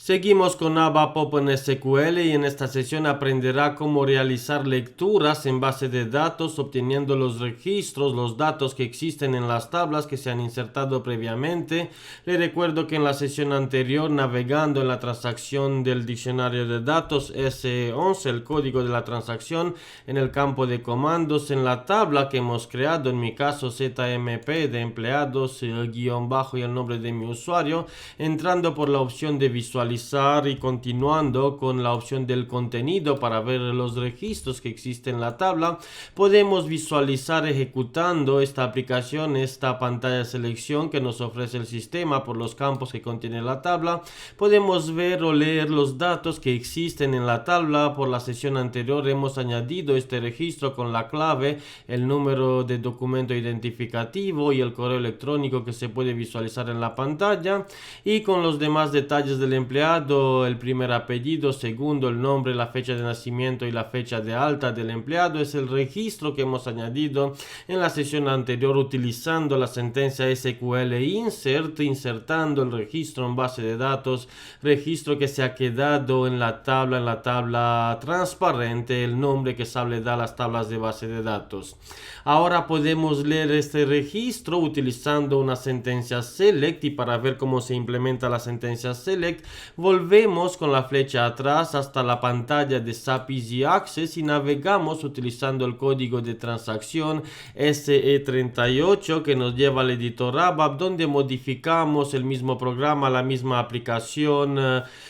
Seguimos con ABAP en SQL y en esta sesión aprenderá cómo realizar lecturas en base de datos obteniendo los registros, los datos que existen en las tablas que se han insertado previamente. Le recuerdo que en la sesión anterior, navegando en la transacción del diccionario de datos S11, el código de la transacción, en el campo de comandos, en la tabla que hemos creado, en mi caso ZMP de empleados, guión bajo y el nombre de mi usuario, entrando por la opción de visualizar y continuando con la opción del contenido para ver los registros que existen en la tabla, podemos visualizar ejecutando esta aplicación, esta pantalla de selección que nos ofrece el sistema por los campos que contiene la tabla. Podemos ver o leer los datos que existen en la tabla. Por la sesión anterior hemos añadido este registro con la clave, el número de documento identificativo y el correo electrónico que se puede visualizar en la pantalla, y con los demás detalles del empleado, el primer apellido, segundo, el nombre, la fecha de nacimiento y la fecha de alta del empleado. Es el registro que hemos añadido en la sesión anterior utilizando la sentencia SQL insert, insertando el registro en base de datos, registro que se ha quedado en la tabla transparente, el nombre que Sable da a las tablas de base de datos. Ahora podemos leer este registro utilizando una sentencia select, y para ver cómo se implementa la sentencia select, volvemos con la flecha atrás hasta la pantalla de SAP Easy Access y navegamos utilizando el código de transacción SE38 que nos lleva al editor ABAP, donde modificamos el mismo programa, la misma aplicación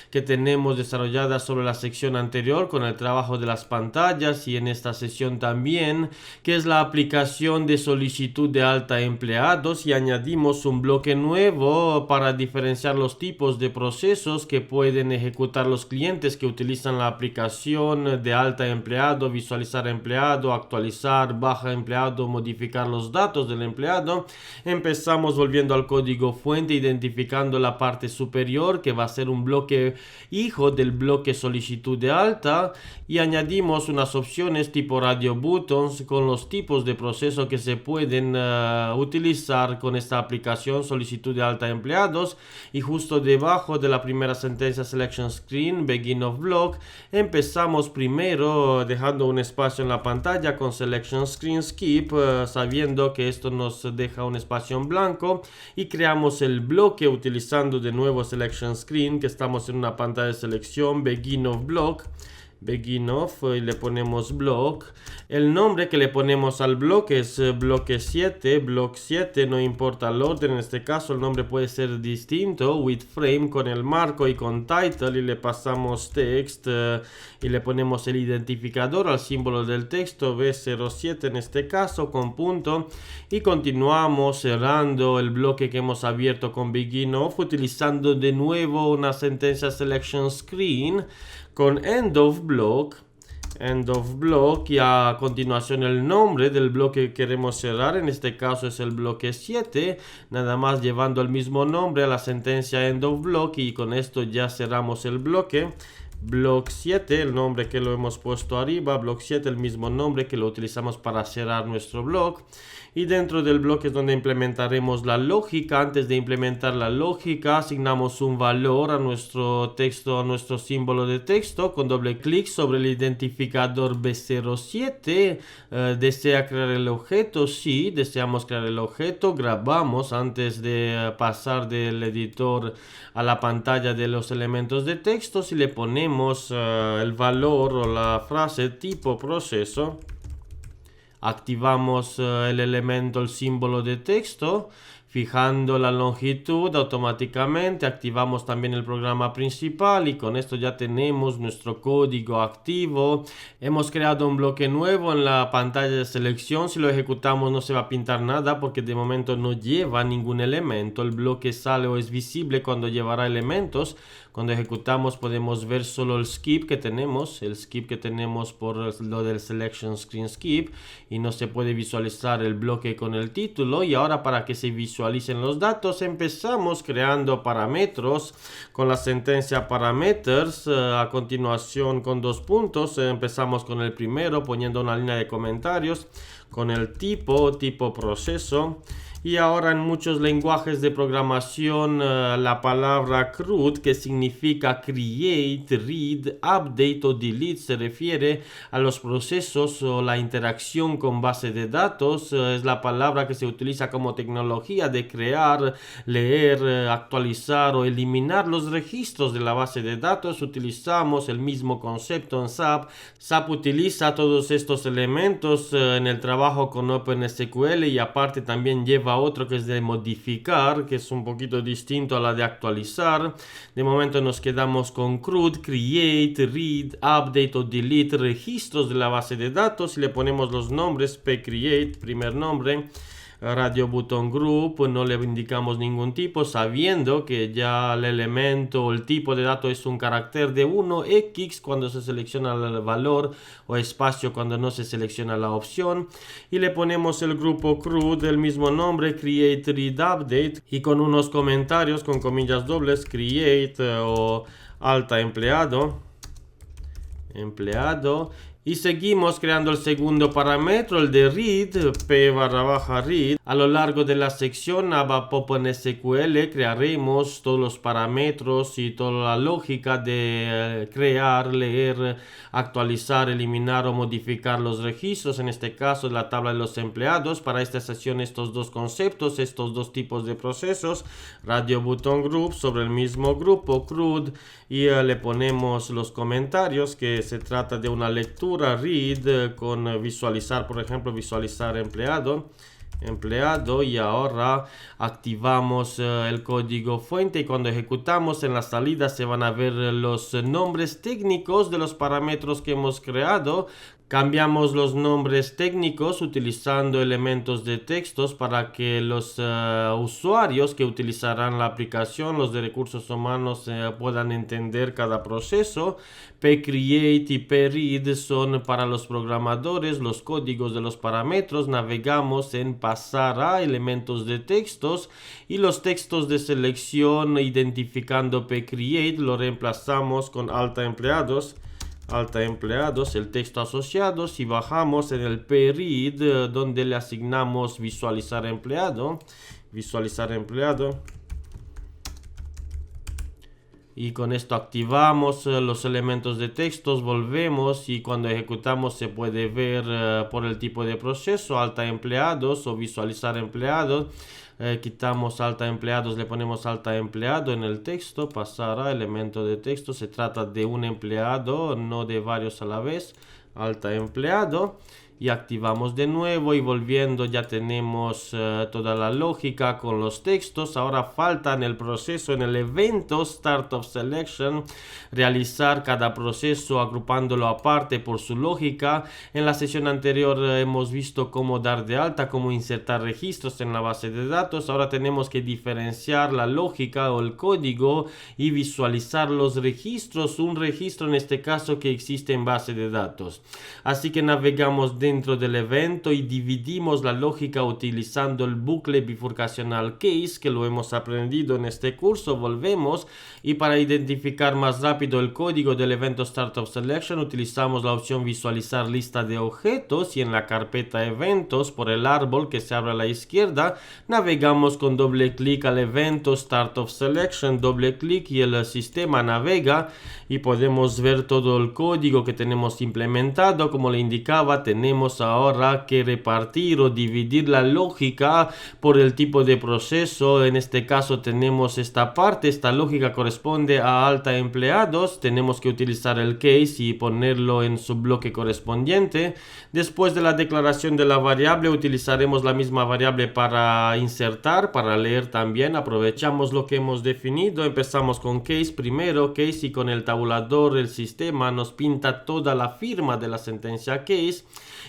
que tenemos desarrollada sobre la sección anterior con el trabajo de las pantallas, y en esta sesión también, que es la aplicación de solicitud de alta a empleados, y añadimos un bloque nuevo para diferenciar los tipos de procesos que pueden ejecutar los clientes que utilizan la aplicación de alta empleado, visualizar empleado, actualizar, baja empleado, modificar los datos del empleado. Empezamos volviendo al código fuente, identificando la parte superior que va a ser un bloque hijo del bloque solicitud de alta, y añadimos unas opciones tipo radio buttons con los tipos de proceso que se pueden utilizar con esta aplicación solicitud de alta a empleados, y justo debajo de la primera sentencia selection screen begin of block empezamos primero dejando un espacio en la pantalla con selection screen skip, sabiendo que esto nos deja un espacio en blanco, y creamos el bloque utilizando de nuevo selection screen, que estamos en una pantalla de selección begin of block, begin of, y le ponemos block. El nombre que le ponemos al bloque es bloque 7, block 7, no importa el orden, en este caso el nombre puede ser distinto, with frame con el marco y con title, y le pasamos text y le ponemos el identificador al símbolo del texto B07 en este caso con punto, y continuamos cerrando el bloque que hemos abierto con begin of utilizando de nuevo una sentencia selection screen con end of block, y a continuación el nombre del bloque que queremos cerrar, en este caso es el bloque 7, nada más llevando el mismo nombre a la sentencia end of block, y con esto ya cerramos el bloque. Block 7, el nombre que lo hemos puesto arriba, block 7, el mismo nombre que lo utilizamos para cerrar nuestro block. Y dentro del bloque es donde implementaremos la lógica. Antes de implementar la lógica, asignamos un valor a nuestro texto, a nuestro símbolo de texto, con doble clic sobre el identificador B07. ¿Desea crear el objeto? Sí, deseamos crear el objeto. Grabamos antes de pasar del editor a la pantalla de los elementos de texto, y le ponemos el valor o la frase tipo proceso. Activamos el elemento, el símbolo de texto, fijando la longitud automáticamente. Activamos también el programa principal, y con esto ya tenemos nuestro código activo. Hemos creado un bloque nuevo en la pantalla de selección. Si lo ejecutamos no se va a pintar nada porque de momento no lleva ningún elemento. El bloque sale o es visible cuando llevará elementos. Cuando ejecutamos podemos ver solo el skip que tenemos, por lo del selection screen skip, y no se puede visualizar el bloque con el título. Y ahora, para que se visualicen los datos, empezamos creando parámetros con la sentencia parameters. A continuación, con dos puntos, empezamos con el primero poniendo una línea de comentarios con el tipo proceso. Y ahora en muchos lenguajes de programación la palabra CRUD, que significa create, read, update o delete, se refiere a los procesos o la interacción con base de datos. Es la palabra que se utiliza como tecnología de crear, leer, actualizar o eliminar los registros de la base de datos. Utilizamos el mismo concepto en SAP. SAP utiliza todos estos elementos en el trabajo con OpenSQL y aparte también lleva otro que es de modificar, que es un poquito distinto a la de actualizar. De momento nos quedamos con CRUD, create, read, update o delete registros de la base de datos y le ponemos los nombres pcreate, primer nombre, Radio Button Group, no le indicamos ningún tipo, sabiendo que ya el elemento o el tipo de dato es un carácter de 1x cuando se selecciona el valor o espacio cuando no se selecciona la opción, y le ponemos el grupo CRUD del mismo nombre, create, read, update, y con unos comentarios con comillas dobles, create o alta empleado, y seguimos creando el segundo parámetro, el de read, p/read. A lo largo de la sección ABAP OpenSQL crearemos todos los parámetros y toda la lógica de crear, leer, actualizar, eliminar o modificar los registros, en este caso la tabla de los empleados. Para esta sesión estos dos conceptos, estos dos tipos de procesos, Radio Button Group sobre el mismo grupo CRUD, y le ponemos los comentarios que se trata de una lectura read con visualizar, por ejemplo, visualizar empleado, y ahora activamos el código fuente, y cuando ejecutamos en la salida se van a ver los nombres técnicos de los parámetros que hemos creado. Cambiamos los nombres técnicos utilizando elementos de textos para que los usuarios que utilizarán la aplicación, los de recursos humanos, puedan entender cada proceso. pcreate y pread son para los programadores los códigos de los parámetros. Navegamos en pasar a elementos de textos y los textos de selección, identificando pcreate, lo reemplazamos con alta empleados, el texto asociados, y bajamos en el pread donde le asignamos visualizar empleado, y con esto activamos los elementos de textos, volvemos y cuando ejecutamos se puede ver por el tipo de proceso, alta empleados o visualizar empleados. Quitamos alta empleados, le ponemos alta empleado en el texto, pasar a elemento de texto, se trata de un empleado, no de varios a la vez, alta empleado, y activamos de nuevo y volviendo ya tenemos toda la lógica con los textos. Ahora falta en el proceso, en el evento Start of Selection, realizar cada proceso agrupándolo aparte por su lógica. En la sesión anterior hemos visto cómo dar de alta, cómo insertar registros en la base de datos. Ahora tenemos que diferenciar la lógica o el código y visualizar los registros, un registro en este caso que existe en base de datos. Así que navegamos dentro del evento y dividimos la lógica utilizando el bucle bifurcacional case, que lo hemos aprendido en este curso. Volvemos y para identificar más rápido el código del evento Start of Selection utilizamos la opción visualizar lista de objetos, y en la carpeta eventos por el árbol que se abre a la izquierda navegamos con doble clic al evento Start of Selection, doble clic y el sistema navega y podemos ver todo el código que tenemos implementado. Como le indicaba, tenemos ahora que repartir o dividir la lógica por el tipo de proceso. En este caso tenemos esta parte, esta lógica corresponde a alta empleados, tenemos que utilizar el case y ponerlo en su bloque correspondiente. Después de la declaración de la variable utilizaremos la misma variable para insertar, para leer también. Aprovechamos lo que hemos definido, empezamos con case primero, case, y con el tabulador el sistema nos pinta toda la firma de la sentencia case.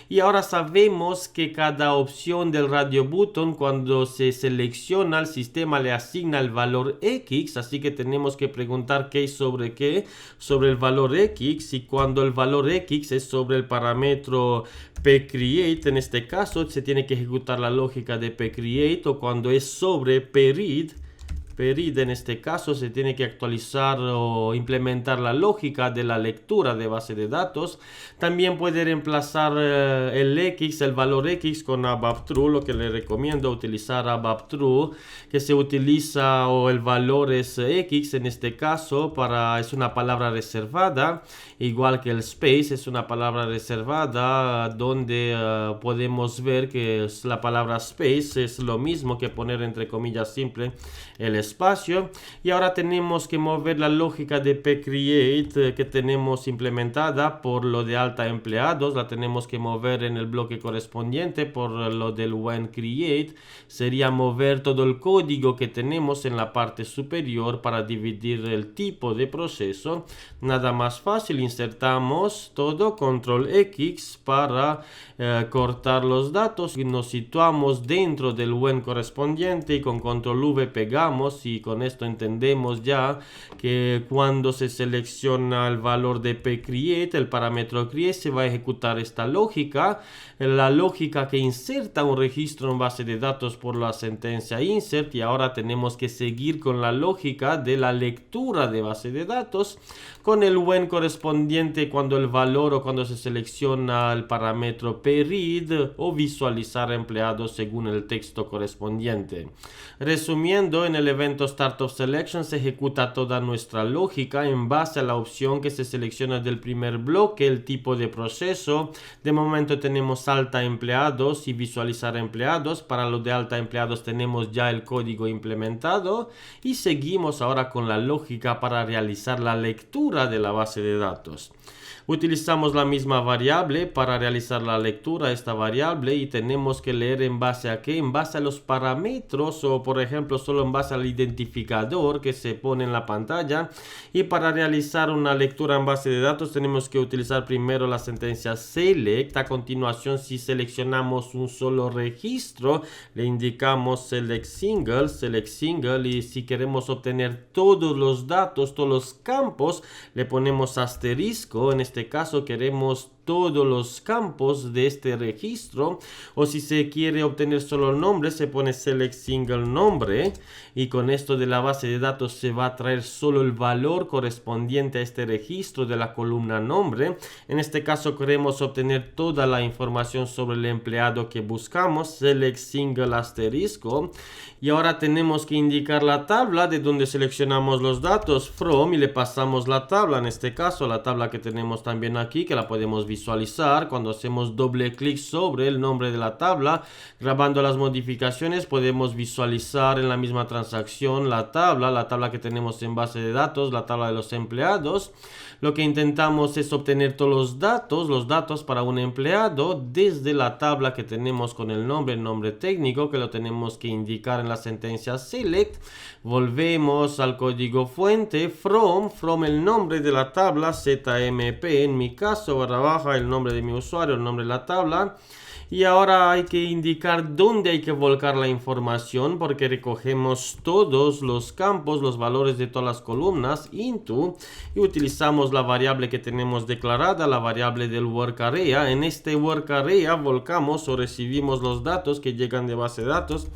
Y ahora sabemos que cada opción del radio button, cuando se selecciona, el sistema le asigna el valor X, así que tenemos que preguntar qué sobre qué, sobre el valor X, y cuando el valor X es sobre el parámetro pcreate, en este caso se tiene que ejecutar la lógica de pcreate, o cuando es sobre pread read, en este caso se tiene que actualizar o implementar la lógica de la lectura de base de datos. También puede reemplazar el X, el valor X con ABAP true, lo que le recomiendo utilizar ABAP true, que se utiliza o el valor es X en este caso es una palabra reservada, igual que el space es una palabra reservada donde podemos ver que la palabra space es lo mismo que poner entre comillas simple el espacio. Y ahora tenemos que mover la lógica de pcreate que tenemos implementada por lo de alta empleados, la tenemos que mover en el bloque correspondiente por lo del when create. Sería mover todo el código que tenemos en la parte superior para dividir el tipo de proceso. Nada más fácil, insertamos todo, control X para cortar los datos y nos situamos dentro del when correspondiente y con control V pegamos, y con esto entendemos ya que cuando se selecciona el valor de pcreate, el parámetro create, se va a ejecutar esta lógica, la lógica que inserta un registro en base de datos por la sentencia insert. Y ahora tenemos que seguir con la lógica de la lectura de base de datos con el when correspondiente cuando el valor o cuando se selecciona el parámetro pread o visualizar empleados según el texto correspondiente. Resumiendo, en el evento Start of Selection se ejecuta toda nuestra lógica en base a la opción que se selecciona del primer bloque, el tipo de proceso. De momento tenemos alta empleados y visualizar empleados. Para lo de alta empleados tenemos ya el código implementado y seguimos ahora con la lógica para realizar la lectura de la base de datos. Utilizamos la misma variable para realizar la lectura, esta variable, y tenemos que leer en base a qué, en base a los parámetros o por ejemplo solo en base al identificador que se pone en la pantalla. Y para realizar una lectura en base de datos tenemos que utilizar primero la sentencia select. A continuación, si seleccionamos un solo registro, le indicamos select single, y si queremos obtener todos los datos, todos los campos, le ponemos asterisco. En este caso queremos todos los campos de este registro, o si se quiere obtener solo el nombre se pone select single nombre, y con esto de la base de datos se va a traer solo el valor correspondiente a este registro de la columna nombre. En este caso queremos obtener toda la información sobre el empleado que buscamos, select single asterisco, y ahora tenemos que indicar la tabla de donde seleccionamos los datos from y le pasamos la tabla, en este caso la tabla que tenemos también aquí, que la podemos visualizar cuando hacemos doble clic sobre el nombre de la tabla. Grabando las modificaciones podemos visualizar en la misma transacción la tabla que tenemos en base de datos, la tabla de los empleados. Lo que intentamos es obtener todos los datos para un empleado desde la tabla que tenemos con el nombre técnico, que lo tenemos que indicar en la sentencia select. Volvemos al código fuente, from el nombre de la tabla, ZMP en mi caso, barra baja el nombre de mi usuario, el nombre de la tabla. Y ahora hay que indicar dónde hay que volcar la información, porque recogemos todos los campos, los valores de todas las columnas, into, y utilizamos la variable que tenemos declarada, la variable del work area. En este work area volcamos o recibimos los datos que llegan de base de datos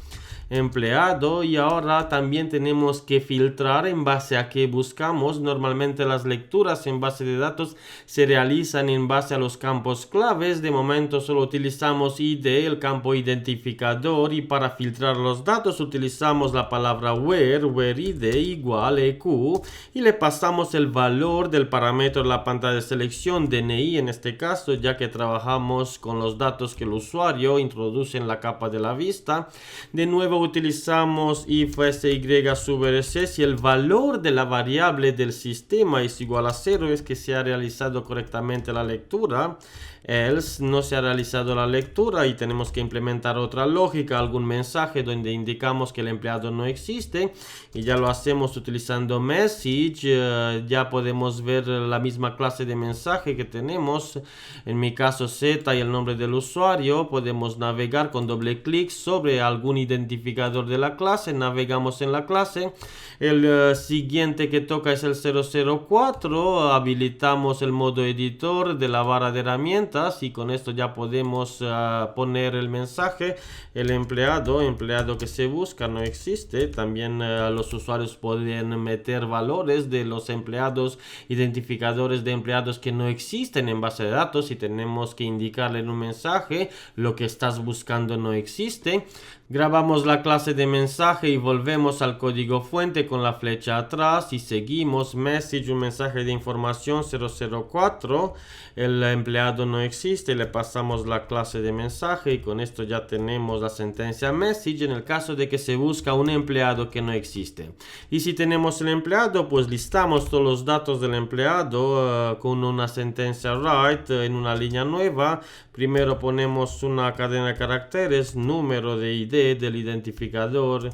empleado, y ahora también tenemos que filtrar en base a qué buscamos. Normalmente las lecturas en base de datos se realizan en base a los campos claves. De momento solo utilizamos ID, el campo identificador, y para filtrar los datos utilizamos la palabra where id igual eq, y le pasamos el valor del parámetro en la pantalla de selección, DNI en este caso, ya que trabajamos con los datos que el usuario introduce en la capa de la vista. De nuevo utilizamos if sy sub rc, si el valor de la variable del sistema es igual a 0 es que se ha realizado correctamente la lectura, else no se ha realizado la lectura y tenemos que implementar otra lógica, algún mensaje donde indicamos que el empleado no existe, y ya lo hacemos utilizando message. Ya podemos ver la misma clase de mensaje que tenemos, en mi caso z y el nombre del usuario. Podemos navegar con doble clic sobre algún identificador identificador de la clase, navegamos en la clase. El siguiente que toca es el 004, habilitamos el modo editor de la barra de herramientas y con esto ya podemos poner el mensaje. El empleado que se busca no existe. También los usuarios pueden meter valores de los empleados, identificadores de empleados que no existen en base de datos y tenemos que indicarle en un mensaje lo que estás buscando no existe. Grabamos la clase de mensaje y volvemos al código fuente con la flecha atrás y seguimos message, un mensaje de información 004, el empleado no existe, le pasamos la clase de mensaje y con esto ya tenemos la sentencia message en el caso de que se busca un empleado que no existe. Y si tenemos el empleado, pues listamos todos los datos del empleado con una sentencia write en una línea nueva. Primero ponemos una cadena de caracteres, número de ID del identificador,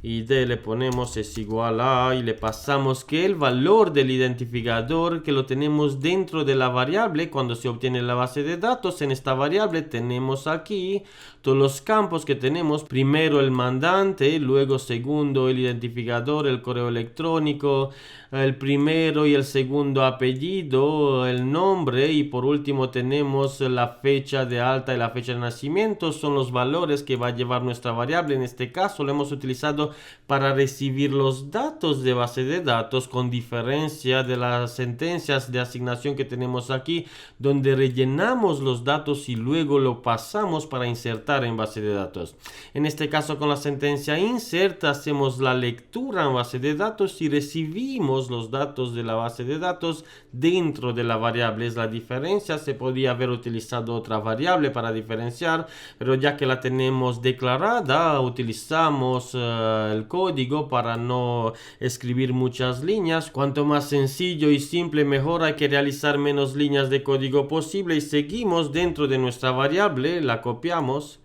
ID le ponemos es igual a y le pasamos que el valor del identificador que lo tenemos dentro de la variable cuando se obtiene la base de datos. En esta variable tenemos aquí todos los campos que tenemos, primero el mandante, luego segundo el identificador, el correo electrónico, el primero y el segundo apellido, el nombre y por último tenemos la fecha de alta y la fecha de nacimiento. Son los valores que va a llevar nuestra variable. En este caso lo hemos utilizado para recibir los datos de base de datos, con diferencia de las sentencias de asignación que tenemos aquí, donde rellenamos los datos y luego lo pasamos para insertar en base de datos. En este caso con la sentencia insert hacemos la lectura en base de datos y recibimos los datos de la base de datos dentro de la variable. Es la diferencia. Se podría haber utilizado otra variable para diferenciar, pero ya que la tenemos declarada utilizamos el código para no escribir muchas líneas. Cuanto más sencillo y simple mejor. Hay que realizar menos líneas de código posible y seguimos dentro de nuestra variable, la copiamos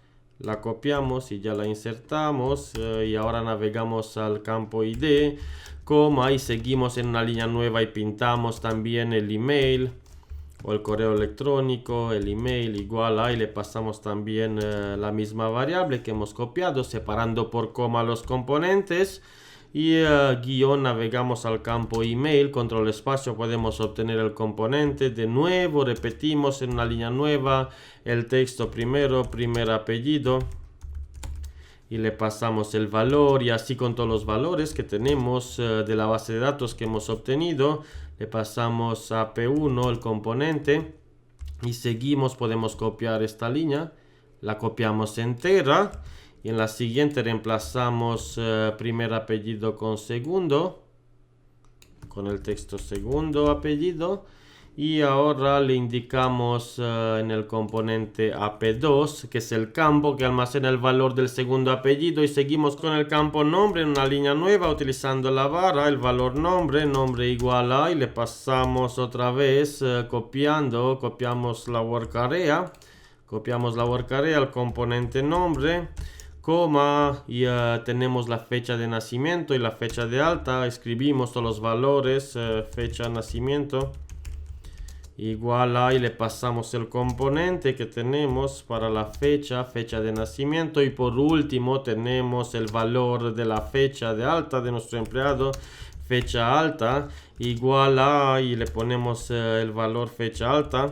y ya la insertamos y ahora navegamos al campo ID, coma, y seguimos en una línea nueva y pintamos también el email o el correo electrónico, el email igual a, y le pasamos también la misma variable que hemos copiado, separando por coma los componentes. Y guión, navegamos al campo email, control espacio, podemos obtener el componente. De nuevo repetimos en una línea nueva el texto primero, primer apellido, y le pasamos el valor y así con todos los valores que tenemos de la base de datos que hemos obtenido. Le pasamos a P1 el componente y seguimos. Podemos copiar esta línea, la copiamos entera. Y en la siguiente reemplazamos primer apellido con segundo, con el texto segundo apellido. Y ahora le indicamos en el componente AP2, que es el campo que almacena el valor del segundo apellido. Y seguimos con el campo nombre en una línea nueva utilizando la barra, el valor nombre, nombre igual a, y le pasamos otra vez copiamos la work area. Copiamos la work area al componente nombre, coma, y tenemos la fecha de nacimiento y la fecha de alta. Escribimos todos los valores, fecha de nacimiento igual a, y le pasamos el componente que tenemos para la fecha de nacimiento. Y por último tenemos el valor de la fecha de alta de nuestro empleado, fecha alta igual a, y le ponemos el valor fecha alta,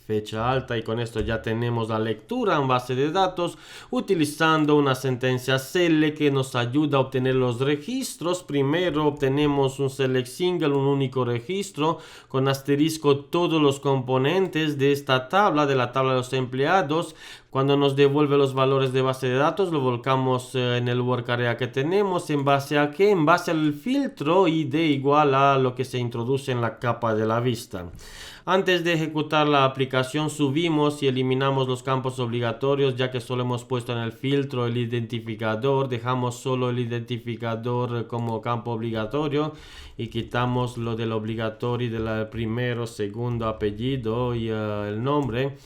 y con esto ya tenemos la lectura en base de datos utilizando una sentencia select que nos ayuda a obtener los registros. Primero obtenemos un select single, un único registro con asterisco todos los componentes de esta tabla, de la tabla de los empleados. Cuando nos devuelve los valores de base de datos, lo volcamos en el work area que tenemos. ¿En base a qué? En base al filtro ID igual a lo que se introduce en la capa de la vista. Antes de ejecutar la aplicación subimos y eliminamos los campos obligatorios, ya que solo hemos puesto en el filtro el identificador. Dejamos solo el identificador como campo obligatorio y quitamos lo del obligatorio del primero, segundo apellido y el nombre.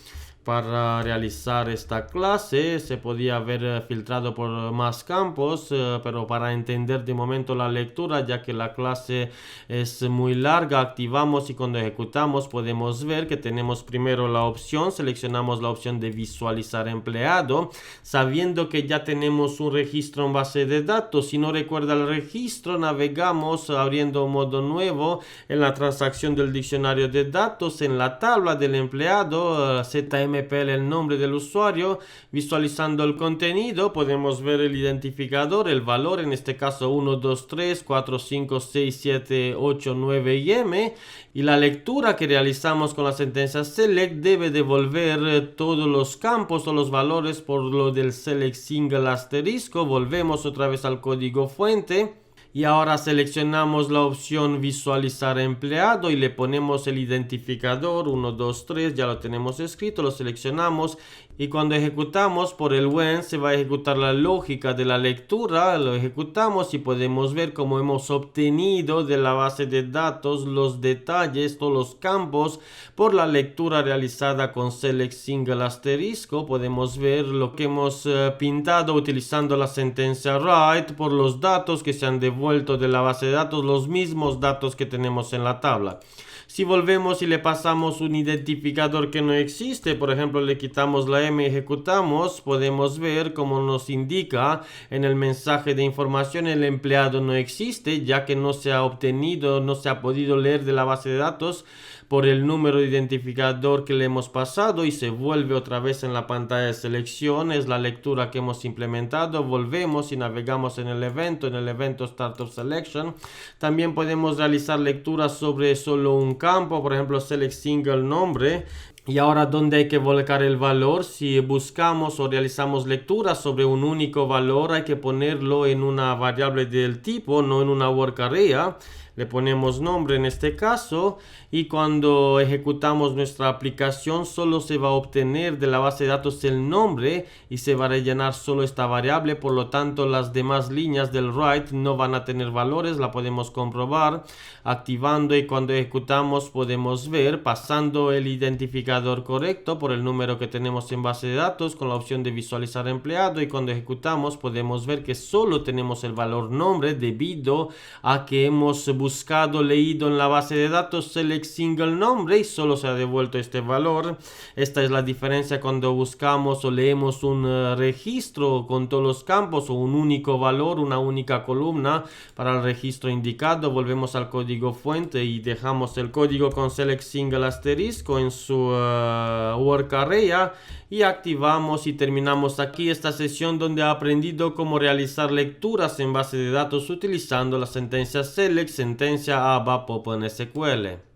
para realizar esta clase. Se podía haber filtrado por más campos, pero para entender de momento la lectura, ya que la clase es muy larga, activamos y cuando ejecutamos podemos ver que tenemos primero la opción, seleccionamos la opción de visualizar empleado, sabiendo que ya tenemos un registro en base de datos. Si no recuerda el registro, navegamos abriendo un modo nuevo en la transacción del diccionario de datos, en la tabla del empleado, ZMPL el nombre del usuario, visualizando el contenido, podemos ver el identificador, el valor, en este caso 1, 2, 3, 4, 5, 6, 7, 8, 9 y M, y la lectura que realizamos con la sentencia select debe devolver todos los campos o los valores por lo del select single asterisco. Volvemos otra vez al código fuente. Y ahora seleccionamos la opción visualizar empleado y le ponemos el identificador 1, 2, 3, ya lo tenemos escrito, lo seleccionamos y cuando ejecutamos por el when se va a ejecutar la lógica de la lectura, lo ejecutamos y podemos ver cómo hemos obtenido de la base de datos los detalles, todos los campos por la lectura realizada con select single asterisco. Podemos ver lo que hemos pintado utilizando la sentencia write por los datos que se han devuelto de la base de datos, los mismos datos que tenemos en la tabla. Si volvemos y le pasamos un identificador que no existe, por ejemplo le quitamos la M y ejecutamos, podemos ver cómo nos indica en el mensaje de información el empleado no existe, ya que no se ha obtenido, no se ha podido leer de la base de datos por el número de identificador que le hemos pasado y se vuelve otra vez en la pantalla de selección. Es la lectura que hemos implementado. Volvemos y navegamos en el evento Startup Selection. También podemos realizar lecturas sobre solo un campo, por ejemplo select single nombre. Y ahora, ¿dónde hay que volcar el valor? Si buscamos o realizamos lecturas sobre un único valor, hay que ponerlo en una variable del tipo, no en una work area. Le ponemos nombre en este caso y cuando ejecutamos nuestra aplicación solo se va a obtener de la base de datos el nombre y se va a rellenar solo esta variable. Por lo tanto, las demás líneas del write no van a tener valores. La podemos comprobar activando y cuando ejecutamos podemos ver pasando el identificador correcto por el número que tenemos en base de datos con la opción de visualizar empleado y cuando ejecutamos podemos ver que solo tenemos el valor nombre debido a que hemos buscado, leído en la base de datos select single nombre y solo se ha devuelto este valor. Esta es la diferencia cuando buscamos o leemos un registro con todos los campos o un único valor, una única columna para el registro indicado. Volvemos al código fuente y dejamos el código con select single asterisco en su work area y activamos y terminamos aquí esta sesión donde ha aprendido cómo realizar lecturas en base de datos utilizando la sentencia select, sentencia ABAP OpenSQL.